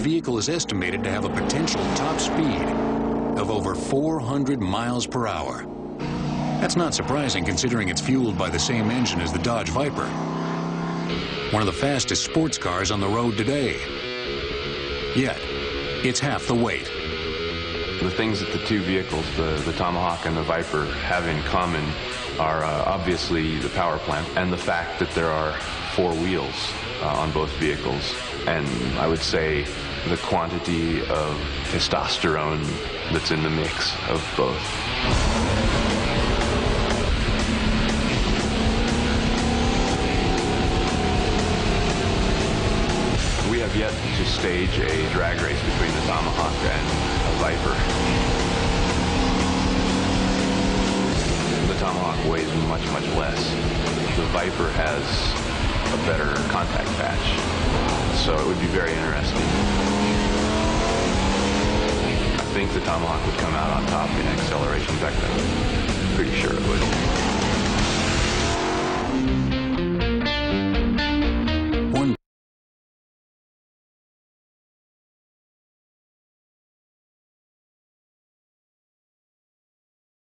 vehicle is estimated to have a potential top speed of over 400 miles per hour. That's not surprising considering it's fueled by the same engine as the Dodge Viper, one of the fastest sports cars on the road today. Yet, it's half the weight. The things that the two vehicles, the Tomahawk and the Viper, have in common are obviously the power plant and the fact that there are 4 wheels on both vehicles, and I would say the quantity of testosterone that's in the mix of both. We have yet to stage a drag race between the Tomahawk and the Viper. The Tomahawk weighs much, much less. The Viper has a better contact patch, so it would be very interesting. I think the Tomahawk would come out on top in acceleration. In fact, I'm pretty sure it would.